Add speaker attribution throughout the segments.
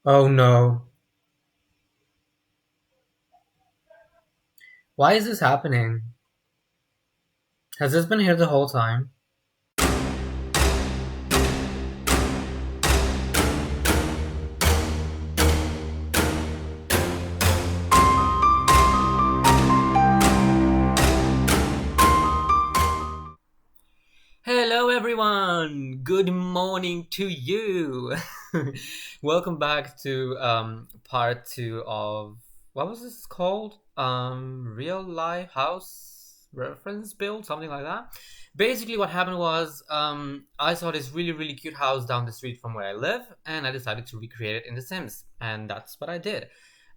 Speaker 1: Oh no. Why is this happening? Has this been here the whole time? Hello, everyone. Good morning to you. Welcome back to part two of what was this called? Real life house reference build, something like that. Basically, what happened was I saw this really cute house down the street from where I live, and I decided to recreate it in The Sims, and that's what I did.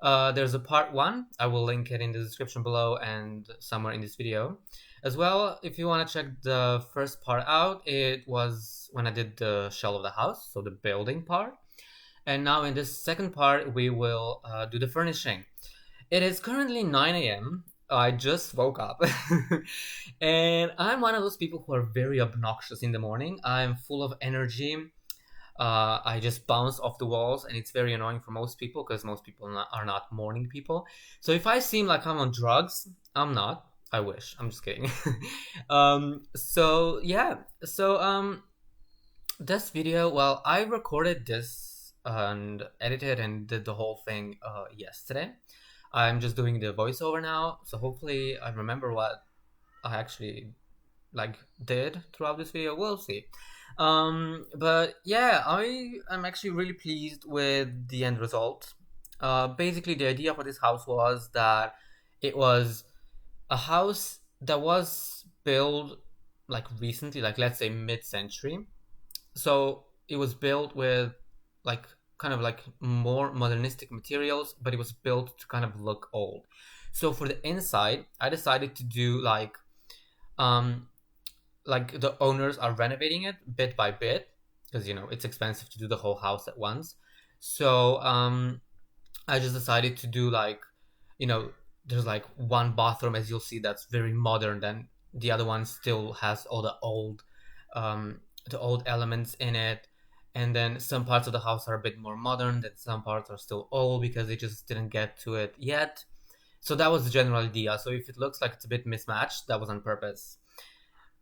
Speaker 1: There's a part one. I will link it in the description below and somewhere in this video. As well, if you want to check the first part out, it was when I did the shell of the house, so the building part. And now in this second part, we will do the furnishing. It is currently 9 a.m. I just woke up. And I'm one of those people who are very obnoxious in the morning. I'm full of energy. I just bounce off the walls, and it's very annoying for most people because most people are not morning people. So if I seem like I'm on drugs, I'm not. I wish. I'm just kidding. So yeah. So this video. Well, I recorded this and edited and did the whole thing yesterday. I'm just doing the voiceover now, so hopefully I remember what I actually like did throughout this video. We'll see. But yeah, I am actually really pleased with the end result. Basically, the idea for this house was that it was a house that was built like recently, like let's say mid-century. So it was built with like kind of like more modernistic materials, but it was built to kind of look old. So for the inside, I decided to do um like the owners are renovating it bit by bit because it's expensive to do the whole house at once. So I just decided to do like you know there's like one bathroom, as you'll see, that's very modern, then the other one still has all um the old elements in it, and then some parts of the house are a bit more modern, that some parts are still old because they just didn't get to it yet. So that was the general idea. So if it looks like it's a bit mismatched, that was on purpose.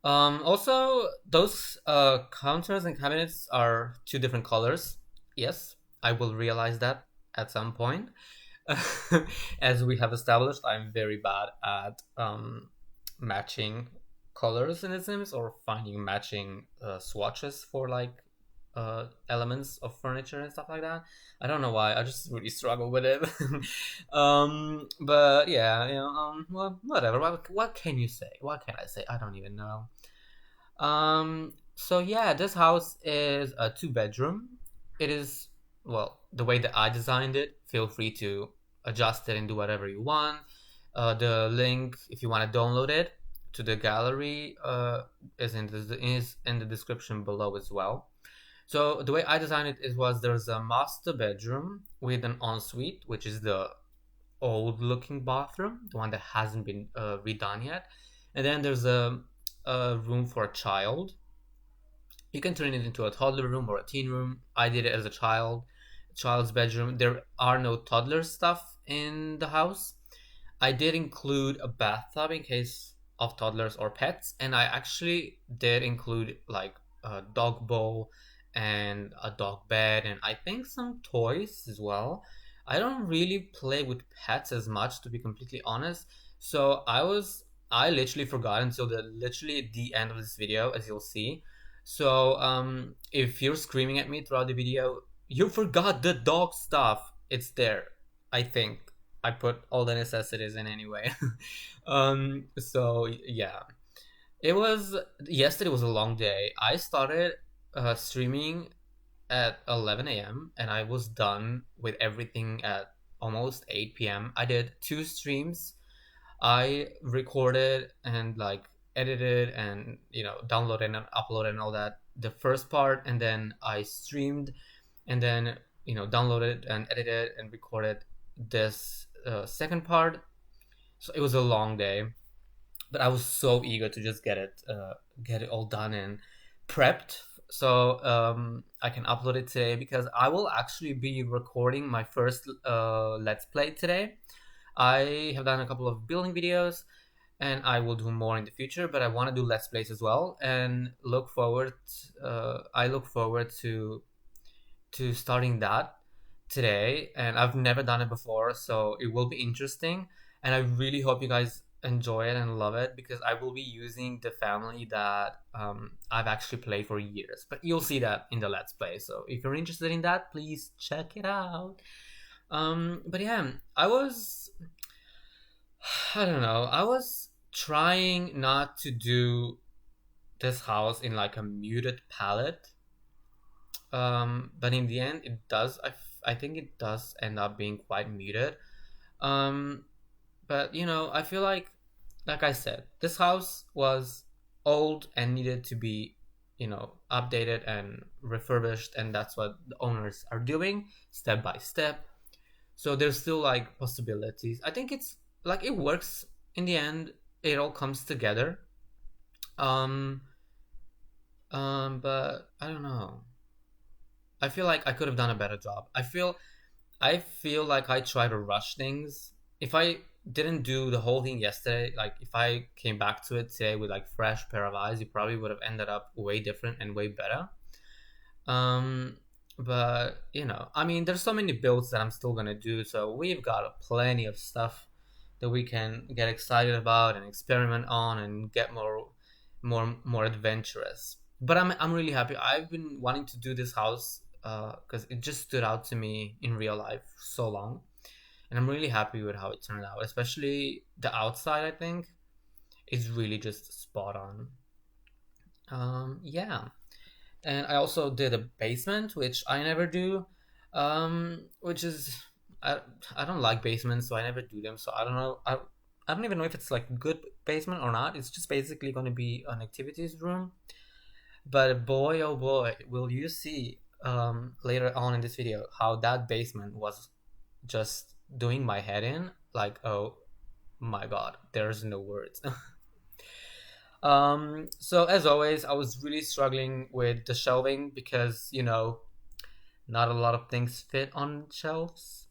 Speaker 1: Also, those counters and cabinets are two different colors. Yes, I will realize that at some point. As we have established, I'm very bad at matching colors in The Sims or finding matching swatches for like elements of furniture and stuff like that. I don't know why. I just really struggle with it. But yeah, well, whatever. What can you say? What can I say? I don't even know. So yeah, this house is a two-bedroom. It is, well, the way that I designed it. Feel free to adjust it and do whatever you want. The link, if you want to download it to the gallery, is in the description below as well. So the way I designed it is was there's a master bedroom with an ensuite, which is the old looking bathroom, the one that hasn't been redone yet. And then there's a room for a child. You can turn it into a toddler room or a teen room. I did it as a child's bedroom. There are no toddler stuff in the house. I did include a bathtub in case of toddlers or pets, and I actually did include like a dog bowl and a dog bed, and I think some toys as well. I don't really play with pets as much, to be completely honest. So I literally forgot until the end of this video, as you'll see. So if you're screaming at me throughout the video, you forgot the dog stuff. It's there, I think. I put all the necessities in anyway. So yeah, it was yesterday was a long day. I started streaming at 11 a.m. and I was done with everything at almost 8 p.m. I did two streams. I recorded and like edited and downloaded and uploaded and all that, the first part, and then I streamed, and then downloaded and edited and recorded this second part. So it was a long day, but I was so eager to just get it all done and prepped I can upload it today because I will actually be recording my first Let's Play today. I have done a couple of building videos, and I will do more in the future. But I want to do Let's Plays as well, and I look forward to starting that today. And I've never done it before, so it will be interesting. And I really hope you guys enjoy it and love it because I will be using the family that I've actually played for years. But you'll see that in the Let's Play. So if you're interested in that, please check it out. But yeah, I don't know, I was trying not to do this house in like a muted palette. But in the end, it does. I think it does end up being quite muted. Um, but I feel like I said, this house was old and needed to be, updated and refurbished, and that's what the owners are doing step by step. So there's still like possibilities. I think it's like it works in the end. It all comes together. Um, but I don't know. I feel like I could have done a better job. I feel like I try to rush things. If I didn't do the whole thing yesterday, like if I came back to it today with like fresh pair of eyes, it probably would have ended up way different and way better. Um, but I mean, there's so many builds that I'm still gonna do, so we've got plenty of stuff that we can get excited about and experiment on and get more adventurous. But I'm really happy. I've been wanting to do this house because it just stood out to me in real life so long, and I'm really happy with how it turned out. Especially the outside, I think is really just spot on. Yeah, and I also did a basement, which I never do. Which is I I don't like basements, so I never do them. So I don't know. I don't even know if it's like a good basement or not. It's just basically going to be an activities room. But boy, oh boy, will you see later on in this video how that basement was just doing my head in. Like, oh my god, there's no words. So as always, I was really struggling with the shelving because not a lot of things fit on shelves.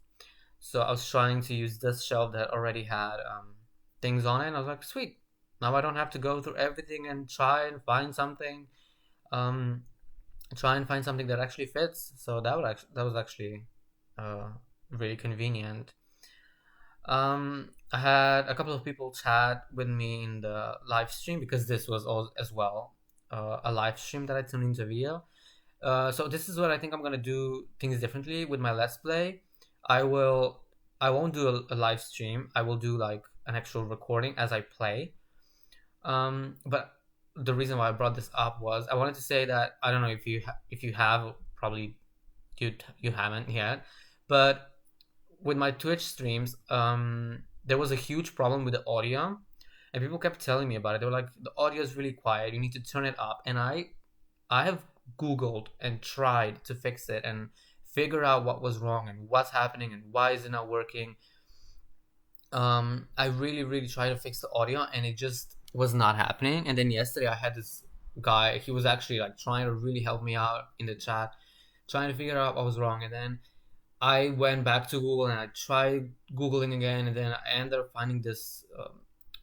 Speaker 1: So I was trying to use this shelf that already had things on it. And I was like, sweet. Now I don't have to go through everything and um, try and find something that actually fits. So that was actually uh, really convenient. I had a couple of people chat with me in the live stream because this was all as well a live stream that I turned into a video. So this is what I think I'm gonna do things differently with my Let's Play. I will. I won't do a live stream. I will do like an actual recording as I play. But the reason why I brought this up was I wanted to say that I don't know if you have, probably you haven't yet, but with my Twitch streams, there was a huge problem with the audio, and people kept telling me about it. They were like, the audio is really quiet. You need to turn it up. And I have Googled and tried to fix it and figure out what was wrong and what's happening and why is it not working. I really, really tried to fix the audio and it just was not happening. And then yesterday I had this guy, he was actually like trying to really help me out in the chat, trying to figure out what was wrong. And then I went back to Google and I tried Googling again, and then I ended up finding this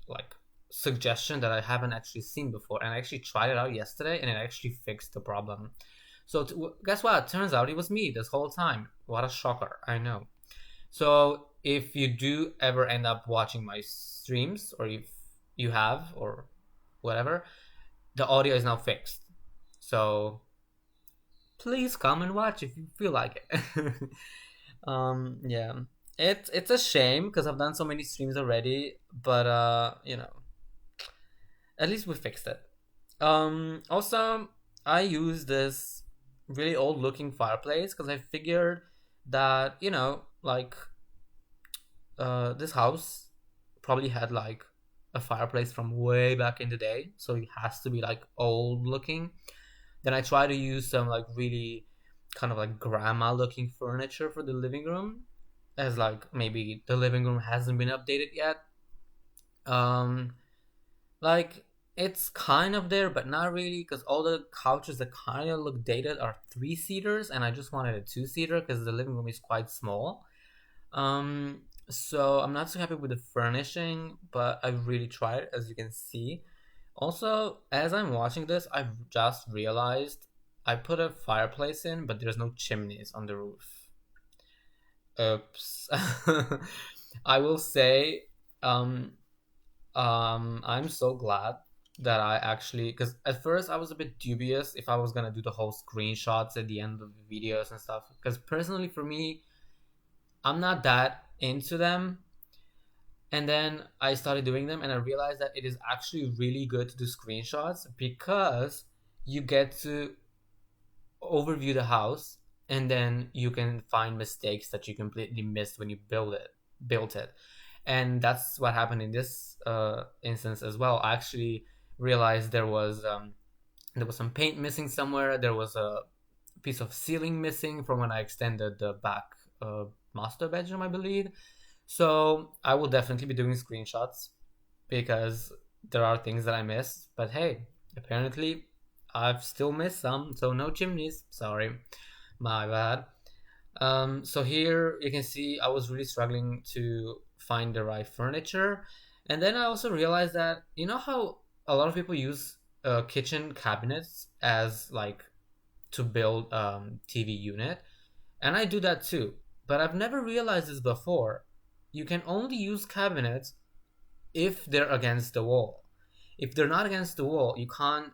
Speaker 1: like suggestion that I haven't actually seen before. And I actually tried it out yesterday and it actually fixed the problem. So guess what? Turns out it was me this whole time. What a shocker, I know. So if you do ever end up watching my streams, or if you have, or whatever, the audio is now fixed. So please come and watch if you feel like it. Yeah. It's a shame because I've done so many streams already, but at least we fixed it. Also, I use this really old looking fireplace because I figured that like this house probably had like a fireplace from way back in the day, so it has to be like old looking. Then I try to use some like really kind of like grandma looking furniture for the living room, as like maybe the living room hasn't been updated yet. Um, like It's kind of there, but not really, because all the couches that kind of look dated are three-seaters, and I just wanted a two-seater because the living room is quite small. Um, so I'm not so happy with the furnishing, but I really tried, as you can see. Also, as I'm watching this, I've just realized I put a fireplace in, but there's no chimneys on the roof. Oops. I will say, um, I'm so glad that I actually, because at first I was a bit dubious if I was gonna do the whole screenshots at the end of the videos and stuff. Because personally, for me, I'm not that into them. And then I started doing them, and I realized that it is actually really good to do screenshots because you get to overview the house, and then you can find mistakes that you completely missed when you built it. And that's what happened in this instance as well. I actually realized there was some paint missing somewhere. There was a piece of ceiling missing from when I extended the back master bedroom, I believe. So I will definitely be doing screenshots because there are things that I miss. But hey, apparently I've still missed some, so no chimneys. Sorry, my bad. So here you can see I was really struggling to find the right furniture, and then I also realized that how a lot of people use kitchen cabinets as like to build TV unit, and I do that too. But I've never realized this before. You can only use cabinets if they're against the wall. If they're not against the wall, you can't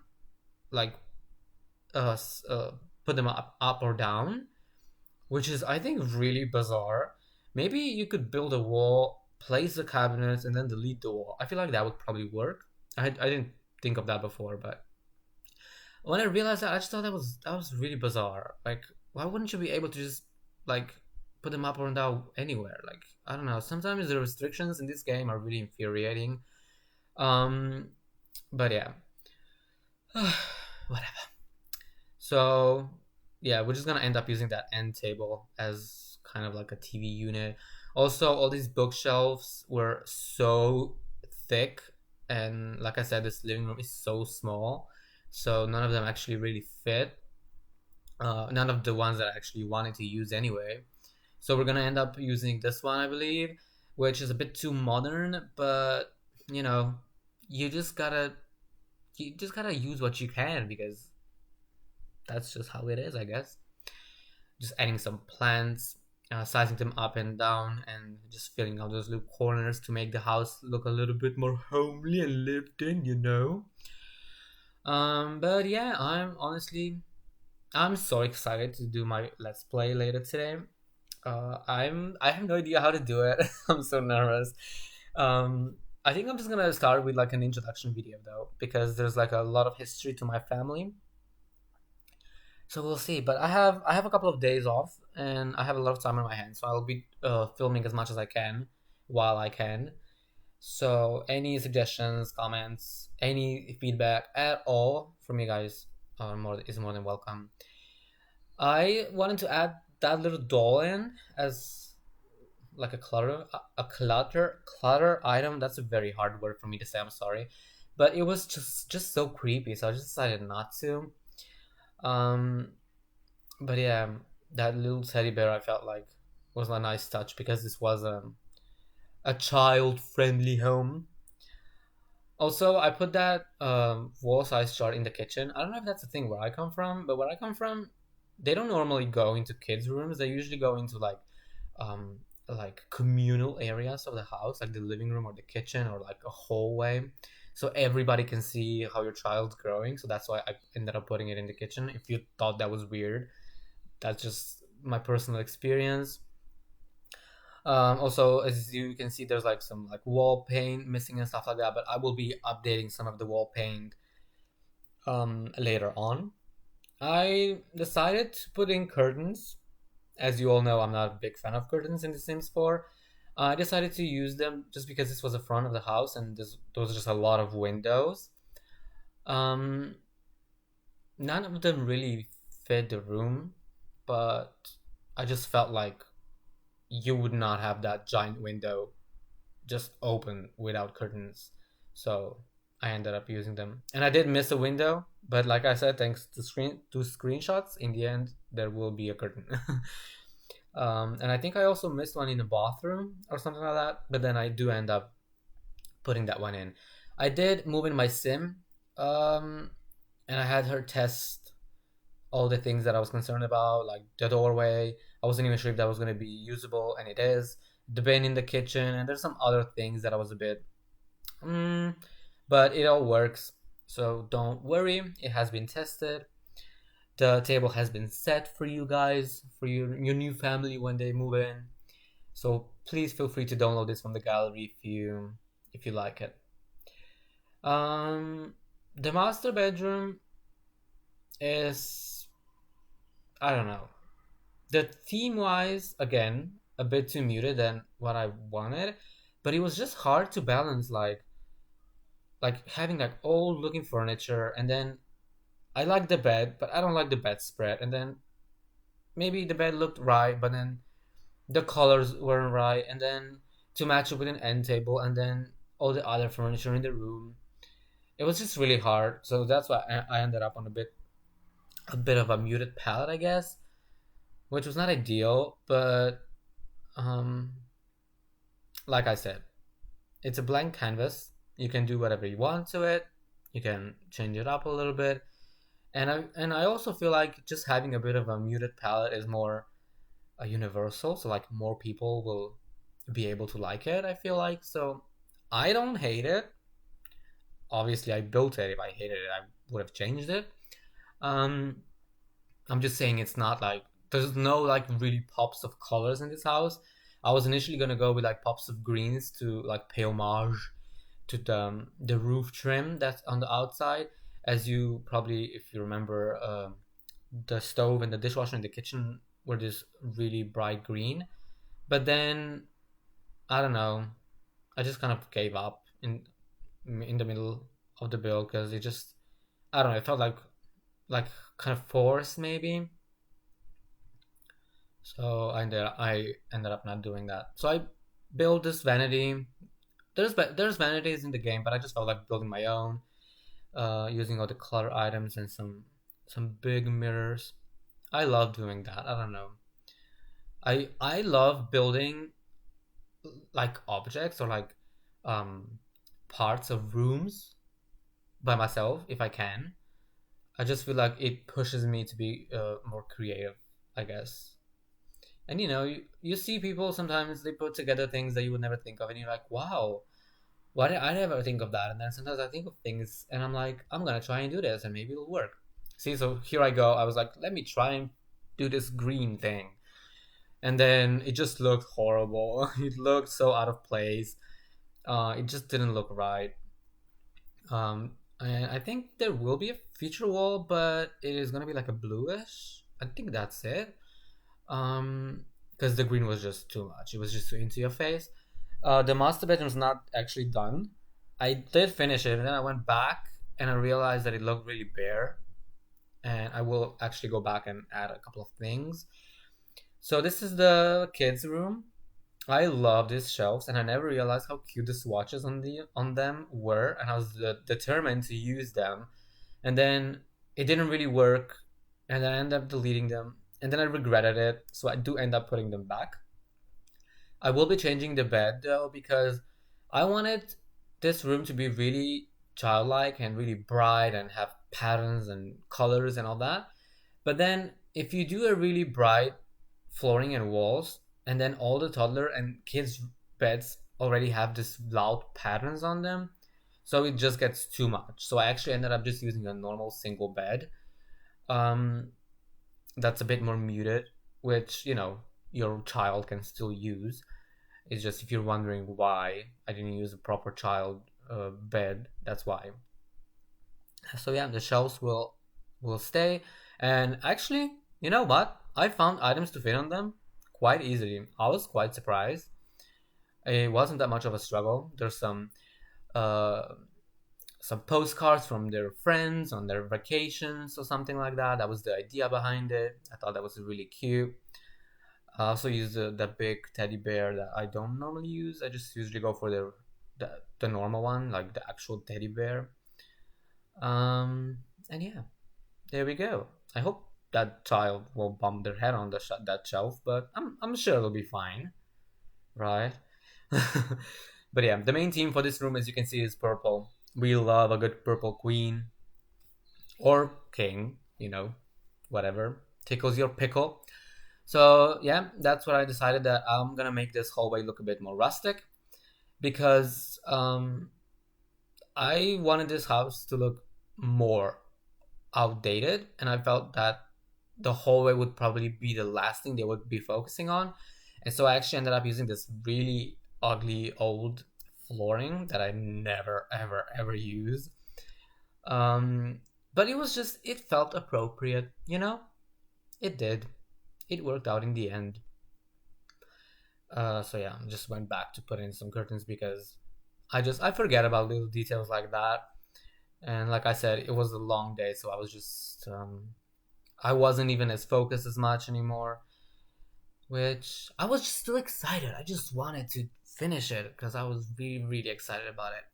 Speaker 1: like uh, uh put them up or down, which is I think really bizarre. Maybe you could build a wall, place the cabinets, and then delete the wall. I feel like that would probably work. I didn't think of that before, but when I realized that, I just thought that was really bizarre. Like, why wouldn't you be able to just like put them up or down anywhere? Like, I don't know. Sometimes the restrictions in this game are really infuriating. Um, but yeah, whatever. So yeah, we're just gonna end up using that end table as kind of like a TV unit. Also, all these bookshelves were so thick, and like I said, this living room is so small, so none of them actually really fit. None of the ones that I actually wanted to use anyway. So we're gonna end up using this one, I believe, which is a bit too modern, but you know, you just gotta you just gotta use what you can because that's just how it is, I guess. Just adding some plants, sizing them up and down, and just filling out those little corners to make the house look a little bit more homely and lived in. But yeah, I'm so excited to do my let's play later today. I have no idea how to do it. I'm so nervous. I think I'm just gonna start with like an introduction video though, because there's like a lot of history to my family. So we'll see. But I have a couple of days off, and I have a lot of time on my hands, so I'll be filming as much as I can while I can. So any suggestions, comments, any feedback at all from you guys is more than welcome. I wanted to add that little doll in as like a clutter item. That's a very hard word for me to say. I'm sorry, but it was just so creepy, so I just decided not to. Um, but yeah, that little teddy bear I felt like was a nice touch because this was a child friendly home. Also, I put that wall size chart in the kitchen. I don't know if that's a thing where I come from, but where I come from, they don't normally go into kids' rooms. They usually go into um, like communal areas of the house, like the living room or the kitchen or like a hallway, so everybody can see how your child's growing. So that's why I ended up putting it in the kitchen. If you thought that was weird, that's just my personal experience. Also, as you can see, there's like some like wall paint missing and stuff like that, but I will be updating some of the wall paint later on. I decided to put in curtains. As you all know, I'm not a big fan of curtains in The Sims 4. I decided to use them just because this was the front of the house and there was just a lot of windows. Um, None of them really fit the room, but I just felt like you would not have that giant window just open without curtains. So I ended up using them. And I did miss a window, but like I said, thanks to screenshots, in the end there will be a curtain. And I think I also missed one in the bathroom or something like that, but then I do end up putting that one in. I did move in my sim, um, and I had her test all the things that I was concerned about, like the doorway. I wasn't even sure if that was going to be usable, and it is. The bin in the kitchen, and there's some other things that I was a bit, mm, but it all works. So don't worry, it has been tested. The table has been set for you guys, for your new family when they move in. So please feel free to download this from the gallery if you like it. Um, the master bedroom is, I don't know. The theme wise, again, a bit too muted than what I wanted, but it was just hard to balance like having like old looking furniture, and then I like the bed, but I don't like the bedspread, and then maybe the bed looked right, but then the colors weren't right, and then to match it with an end table, and then all the other furniture in the room. It was just really hard, so that's why I ended up on a bit of a muted palette, I guess, which was not ideal, but um, like I said, it's a blank canvas. You can do whatever you want to it. You can change it up a little bit, and I also feel like just having a bit of a muted palette is more a universal, so like more people will be able to like it. I feel like so. I don't hate it. Obviously, I built it. If I hated it, I would have changed it. Um, I'm just saying it's not like there's no like really pops of colors in this house. I was initially gonna go with like pops of greens to like pay homage to the roof trim that's on the outside. As you probably, if you remember, the stove and the dishwasher in the kitchen were this really bright green. But then I don't know. I just kind of gave up in the middle of the build because it just I don't know. It felt like kind of forced maybe. So I ended up not doing that. So I built this vanity. There's vanities in the game, but I just felt like building my own, using all the color items and some big mirrors. I love doing that. I don't know. I love building like objects or like um parts of rooms by myself if I can. I just feel like it pushes me to be more creative, I guess. And you see people sometimes they put together things that you would never think of, and you're like, wow, why did I never think of that? And then sometimes I think of things, and I'm like, I'm gonna try and do this, and maybe it'll work. See, so here I go. I was like, let me try and do this green thing, and then it just looked horrible. It looked so out of place. It just didn't look right. And I think there will be a feature wall, but it is gonna be like a bluish. I think that's it. Because the green was just too much. It was just too into your face. The master bedroom's not actually done. I did finish it, and then I went back and I realized that it looked really bare. And I will actually go back and add a couple of things. So this is the kids' room. I love these shelves, and I never realized how cute the swatches on them were, and I was determined to use them. And then it didn't really work, and I ended up deleting them, and then I regretted it, so I do end up putting them back. I will be changing the bed though because I wanted this room to be really childlike and really bright and have patterns and colors and all that. But then if you do a really bright flooring and walls, and then all the toddler and kids beds already have this loud patterns on them, so it just gets too much. So I actually ended up just using a normal single bed. Um, that's a bit more muted, which your child can still use. It's just if you're wondering why I didn't use a proper child bed, that's why. So yeah, the shelves will stay. And actually, you know what? I found items to fit on them quite easily. I was quite surprised. It wasn't that much of a struggle. There's uh some postcards from their friends on their vacations or something like that. That was the idea behind it. I thought that was really cute. I also use the big teddy bear that I don't normally use. I just usually go for the normal one, like the actual teddy bear. Um, and yeah, there we go. I hope that child will bump their head on that shelf, but I'm sure it'll be fine, right? But yeah, the main theme for this room, as you can see, is purple. We love a good purple queen or king, whatever tickles your pickle. So yeah, that's what I decided, that I'm gonna make this hallway look a bit more rustic, because I wanted this house to look more outdated, and I felt that the hallway would probably be the last thing they would be focusing on. And so I actually ended up using this really ugly old flooring that I never ever ever use. Um, but it felt appropriate. It did. It worked out in the end. So yeah, just went back to put in some curtains because I forget about little details like that. And like I said, it was a long day, so I wasn't even as focused as much anymore. Which I was just still excited. I just wanted to finish it because I was really really excited about it.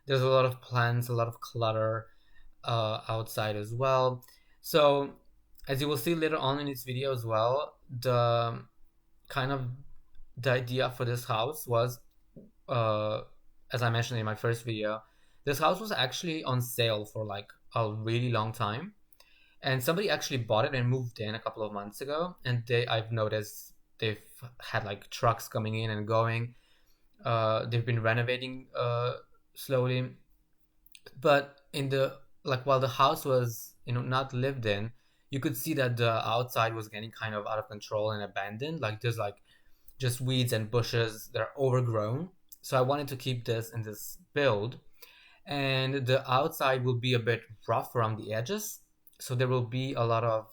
Speaker 1: There's a lot of plants, a lot of clutter outside as well. So as you will see later on in this video as well, the kind of the idea for this house was, uh, as I mentioned in my first video, this house was actually on sale for like a really long time, and somebody actually bought it and moved in a couple of months ago. And I've noticed they've had like trucks coming in and going. They've been renovating slowly, but in the like while the house was not lived in, you could see that the outside was getting kind of out of control and abandoned. Like there's like just weeds and bushes that are overgrown. So I wanted to keep this in this build, and the outside will be a bit rough around the edges. So there will be a lot of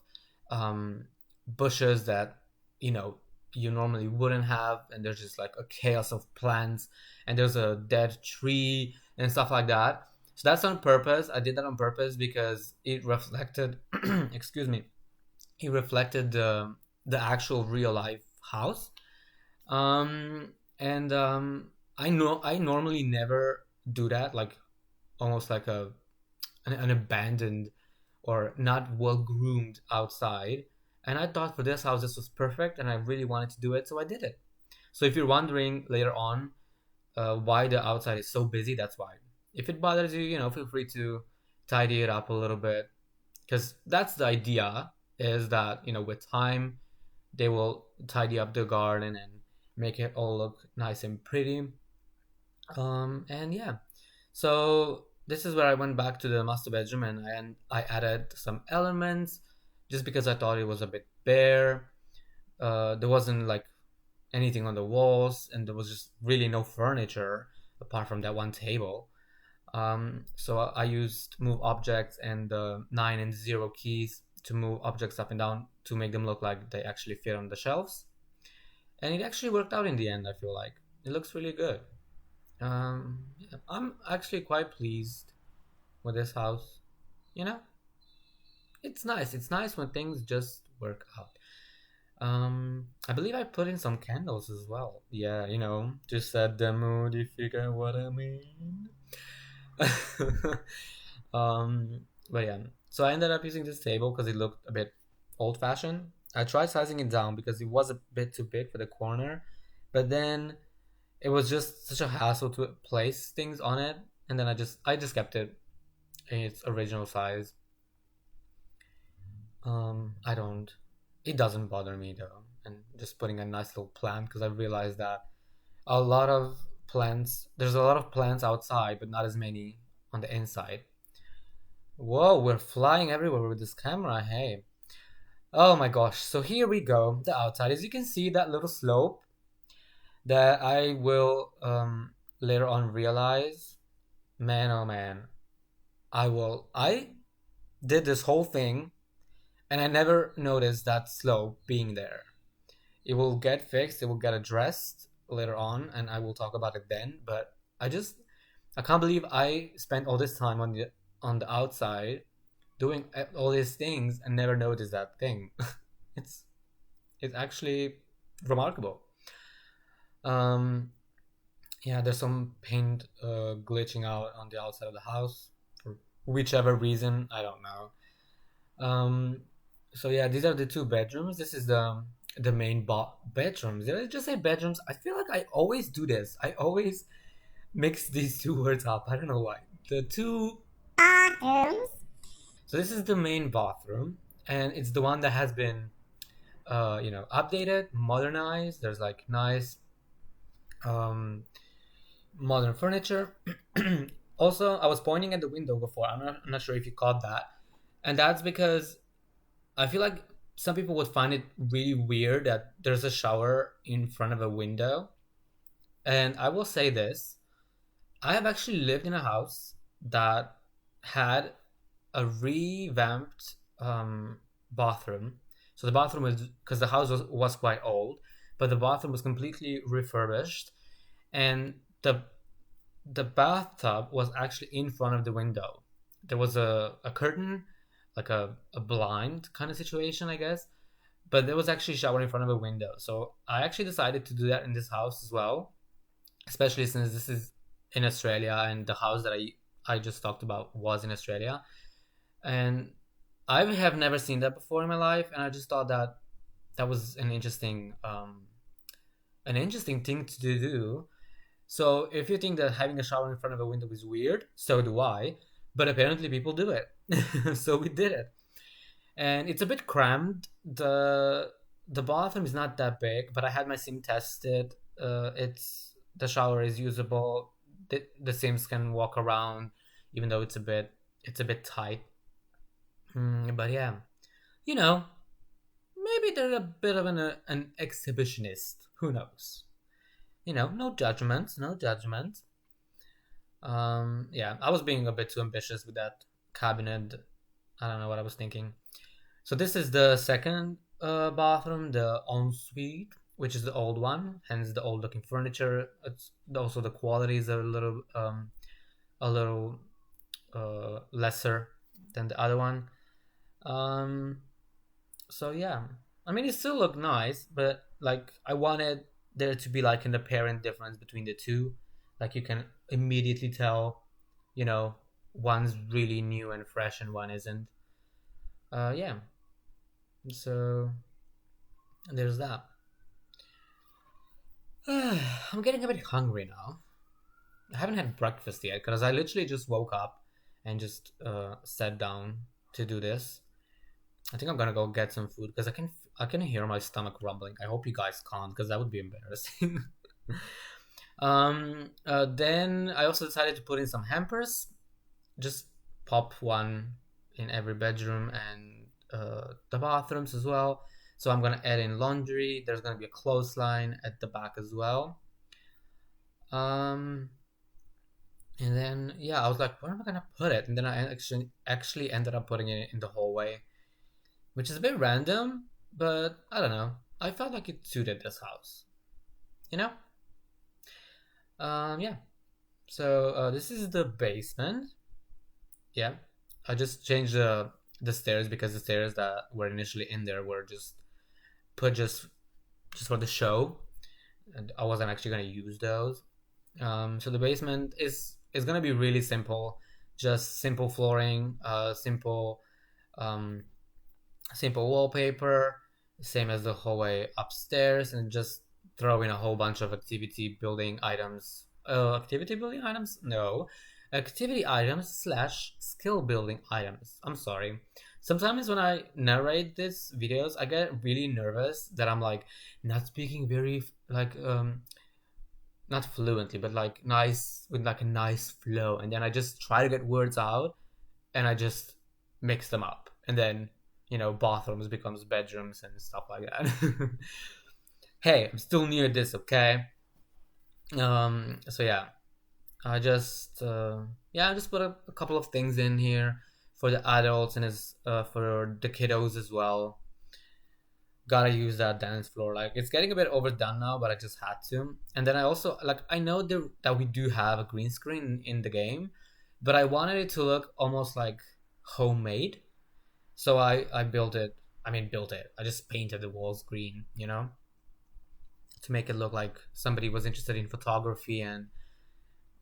Speaker 1: um, bushes that you know you normally wouldn't have, and there's just like a chaos of plants, and there's a dead tree and stuff like that. So that's on purpose. I did that on purpose because it reflected, excuse me, it reflected the actual real life house. And I know I normally never do that, like almost like an abandoned or not well groomed outside. And I thought for this house this was perfect, and I really wanted to do it, so I did it. So if you're wondering later on why the outside is so busy, that's why. If it bothers you, feel free to tidy it up a little bit, because that's the idea. Is that with time they will tidy up the garden and make it all look nice and pretty. And yeah, so this is where I went back to the master bedroom, and I added some elements just because I thought it was a bit bare. There wasn't like anything on the walls, and there was just really no furniture apart from that one table. So I used move objects and the 9 and 0 keys to move objects up and down to make them look like they actually fit on the shelves. And it actually worked out in the end, I feel like. It looks really good. Yeah, I'm actually quite pleased with this house. You know, it's nice. It's nice when things just work out. I believe I put in some candles as well. Yeah, to set the mood, if you get what I mean. But yeah, so I ended up using this table because it looked a bit old-fashioned. I tried sizing it down because it was a bit too big for the corner, but then it was just such a hassle to place things on it, and then I just kept it in its original size. I don't. It doesn't bother me though, and just putting a nice little plant because I realized that a lot of there's a lot of plants outside, but not as many on the inside. Whoa, we're flying everywhere with this camera. Hey. Oh my gosh. So here we go. The outside. As you can see, that little slope that I will later on realize. Man, oh man. I did this whole thing and I never noticed that slope being there. It will get fixed, it will get addressed later on, and I will talk about it then. But I can't believe I spent all this time on the outside doing all these things and never noticed that thing. it's it's actually remarkable. Um, Yeah, there's some paint glitching out on the outside of the house for whichever reason. I don't know. Um, so yeah, these are the two bedrooms. This is the main bedrooms. Did I just say bedrooms? I feel like I always do this. I always mix these two words up. I don't know why. The two bathrooms. So this is the main bathroom, and it's the one that has been, updated, modernized. There's like nice, um, modern furniture. Also, I was pointing at the window before. I'm not sure if you caught that, and that's because I feel like some people would find it really weird that there's a shower in front of a window. And I will say this: I have actually lived in a house that had a revamped bathroom. So the bathroom was, because the house was quite old, but the bathroom was completely refurbished, and the bathtub was actually in front of the window. There was a curtain, like a blind kind of situation, I guess, but there was actually a shower in front of a window. So I actually decided to do that in this house as well, especially since this is in Australia and the house that I just talked about was in Australia. And I have never seen that before in my life, and I just thought that that was an interesting thing to do. So if you think that having a shower in front of a window is weird, so do I. But apparently people do it, so we did it, and it's a bit cramped. The bathroom is not that big, but I had my sim tested. It's the shower is usable. The sims can walk around, even though it's a bit tight. But yeah, you know, maybe they're a bit of an exhibitionist. Who knows? No judgment, no judgment. Yeah, I was being a bit too ambitious with that cabinet. I don't know what I was thinking. So this is the second bathroom, the ensuite, which is the old one, hence the old looking furniture. It's also the quality is a little lesser than the other one. Um, so yeah, I mean it still looked nice, but like I wanted there to be like an apparent difference between the two, like you can immediately tell, you know, one's really new and fresh and one isn't. Yeah, so there's that. I'm getting a bit hungry now. I haven't had breakfast yet because I literally just woke up and just sat down to do this. I think I'm gonna go get some food because I can hear my stomach rumbling. I hope you guys can't because that would be embarrassing. Then I also decided to put in some hampers. Just pop one in every bedroom and the bathrooms as well. So I'm gonna add in laundry. There's gonna be a clothesline at the back as well. Um, and then yeah, I was like, where am I gonna put it? And then I actually ended up putting it in the hallway, which is a bit random, but I don't know. I felt like it suited this house, you know. Yeah. So this is the basement. Yeah, I just changed the stairs because the stairs that were initially in there were just put just for the show, and I wasn't actually gonna use those. So the basement is gonna be really simple, just simple flooring, um, simple wallpaper, same as the hallway upstairs, and just throw in a whole bunch of activity building items. Activity building items? No. Activity items slash skill building items. I'm sorry. Sometimes when I narrate these videos, I get really nervous that I'm like not speaking very like not fluently, but like nice with like a nice flow, and then I just try to get words out, and I just mix them up, and then bathrooms becomes bedrooms and stuff like that. Hey, I'm still new at this, okay? So yeah, I just put a couple of things in here for the adults and for the kiddos as well. Gotta use that dance floor. Like it's getting a bit overdone now, but I just had to. And then I also like I know that we do have a green screen in the game, but I wanted it to look almost like homemade. So I built it. I mean, built it. I just painted the walls green, to make it look like somebody was interested in photography and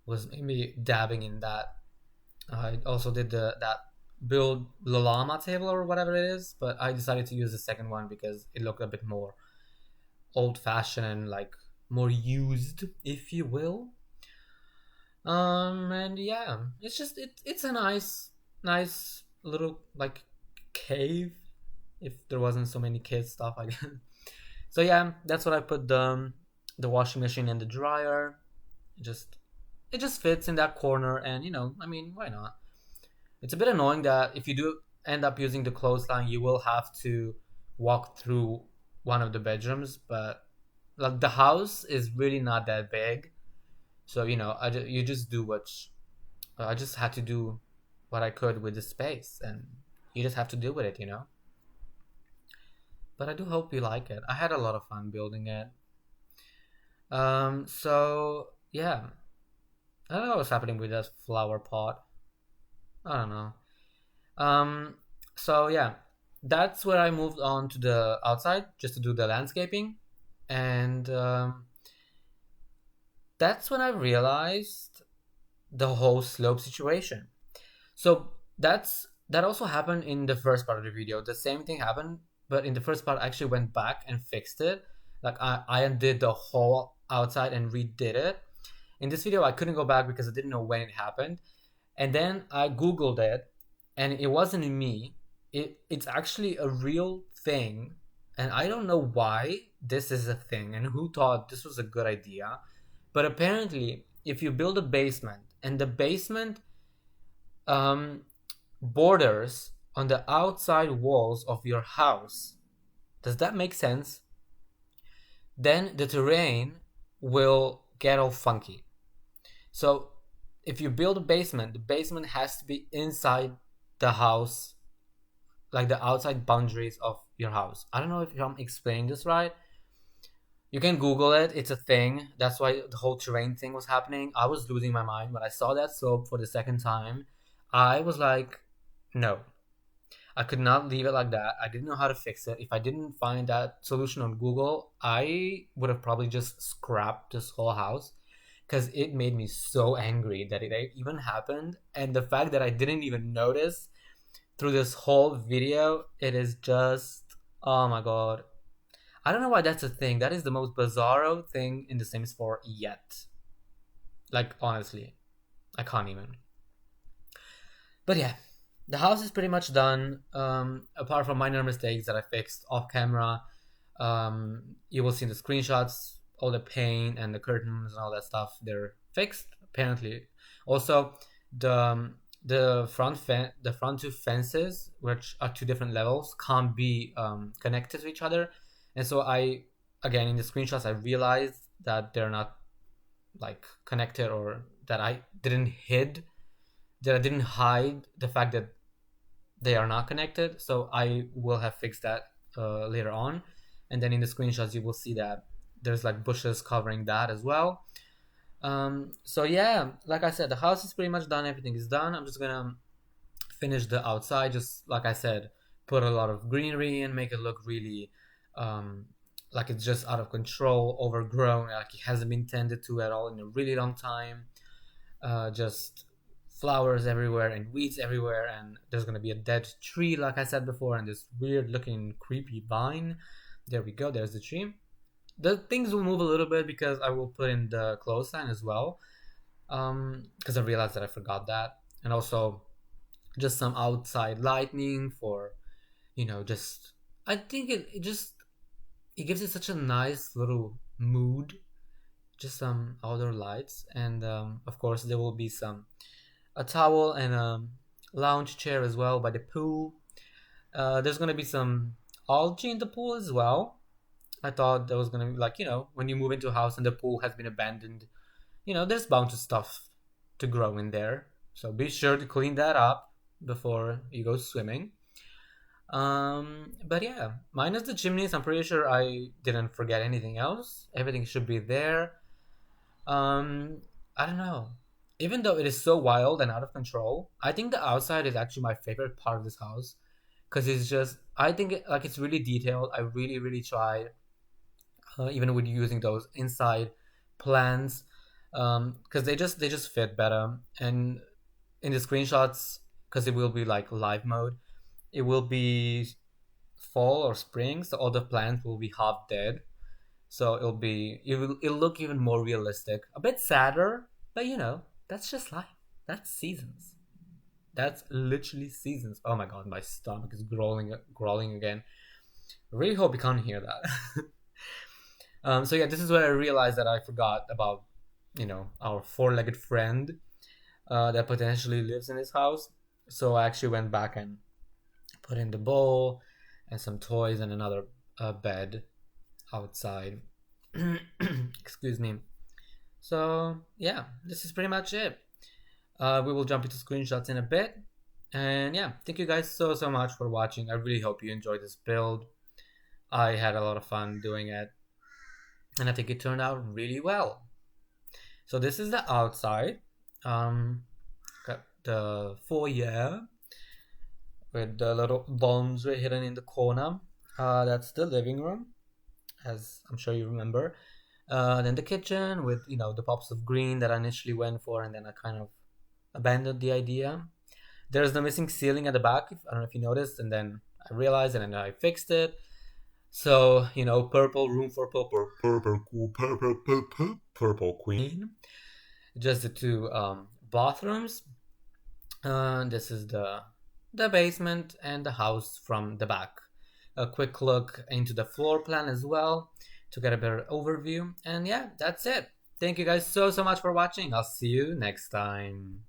Speaker 1: was maybe dabbing in that. I also did that build the llama table or whatever it is, but I decided to use the second one because it looked a bit more old-fashioned and like more used, if you will. And yeah, it's just it's a nice little like cave. If there wasn't so many kids stuff, I guess. So yeah, that's what I put the washing machine and the dryer. It just it just fits in that corner, and I mean, why not? It's a bit annoying that if you do end up using the clothesline, you will have to walk through one of the bedrooms, but like the house is really not that big, so you just do what I just had to do what I could with the space, and you just have to deal with it. But I do hope you like it. I had a lot of fun building it. So yeah, I don't know what's happening with that flower pot. I don't know. Um, so yeah, that's where I moved on to the outside just to do the landscaping, and that's when I realized the whole slope situation. So that also happened in the first part of the video. The same thing happened, but in the first part, I actually went back and fixed it. Like I undid the whole outside and redid it. In this video, I couldn't go back because I didn't know when it happened. And then I Googled it, and it wasn't me. It's actually a real thing. And I don't know why this is a thing and who thought this was a good idea. But apparently, if you build a basement and the basement um, borders on the outside walls of your house, does that make sense? Then the terrain will get all funky. So if you build a basement, the basement has to be inside the house, like the outside boundaries of your house. I don't know if I'm explaining this right. You can Google it. It's a thing. That's why the whole terrain thing was happening. I was losing my mind when I saw that slope for the second time. I was like, no, I could not leave it like that. I didn't know how to fix it. If I didn't find that solution on Google, I would have probably just scrapped this whole house because it made me so angry that it even happened. And the fact that I didn't even notice through this whole video, it is just, oh my god. I don't know why that's a thing. That is the most bizarro thing in The Sims 4 yet. Like, honestly, I can't even. But yeah, the house is pretty much done. Apart from minor mistakes that I fixed off camera, you will see in the screenshots all the paint and the curtains and all that stuff. They're fixed apparently. Also, the front two fences, which are two different levels, can't be connected to each other, and so again in the screenshots I realized that they're not like connected, or that I didn't hide the fact that they are not connected. So I will have fixed that later on, and then in the screenshots you will see that there's like bushes covering that as well. So yeah, like I said, the house is pretty much done. Everything is done. I'm just gonna finish the outside, just like I said, put a lot of greenery and make it look really like it's just out of control, overgrown, like it hasn't been tended to at all in a really long time. Just flowers everywhere and weeds everywhere, and there's gonna be a dead tree like I said before, and this weird looking creepy vine. There we go, there's the tree. The things will move a little bit because I will put in the clothesline as well, because I realized that I forgot that, and also just some outside lighting for just I think it gives it such a nice little mood, just some outdoor lights, and of course there will be a towel and a lounge chair as well by the pool. There's gonna be some algae in the pool as well. I thought there was gonna be like, when you move into a house and the pool has been abandoned, there's bound to stuff to grow in there. So be sure to clean that up before you go swimming. But yeah, minus the chimneys, I'm pretty sure I didn't forget anything else. Everything should be there. I don't know. Even though it is so wild and out of control, I think the outside is actually my favorite part of this house, because it's just, I think it's really detailed. I really, really tried. even with using those inside plans, because they just fit better. And in the screenshots, because it will be like live mode, it will be fall or spring, so all the plants will be half dead. So it'll look even more realistic. A bit sadder, but that's just life. That's seasons. That's literally seasons. Oh my god, my stomach is growling again. I really hope you can't hear that. So yeah, this is where I realized that I forgot about, our four-legged friend that potentially lives in his house. So I actually went back and put in the bowl and some toys and another bed outside. Excuse me. So yeah, this is pretty much it. We will jump into screenshots in a bit. And yeah, thank you guys so much for watching. I really hope you enjoyed this build. I had a lot of fun doing it, and I think it turned out really well. So this is the outside. Got the foyer with the little bones right hidden in the corner. That's the living room, as I'm sure you remember. Then the kitchen with the pops of green that I initially went for, and then I kind of abandoned the idea. There's the missing ceiling at the back. I don't know if you noticed, and then I realized, and then I fixed it. So purple room for purple queen. Just the two bathrooms. This is the basement and the house from the back. A quick look into the floor plan as well to get a better overview. And yeah, that's it. Thank you guys so much for watching. I'll see you next time.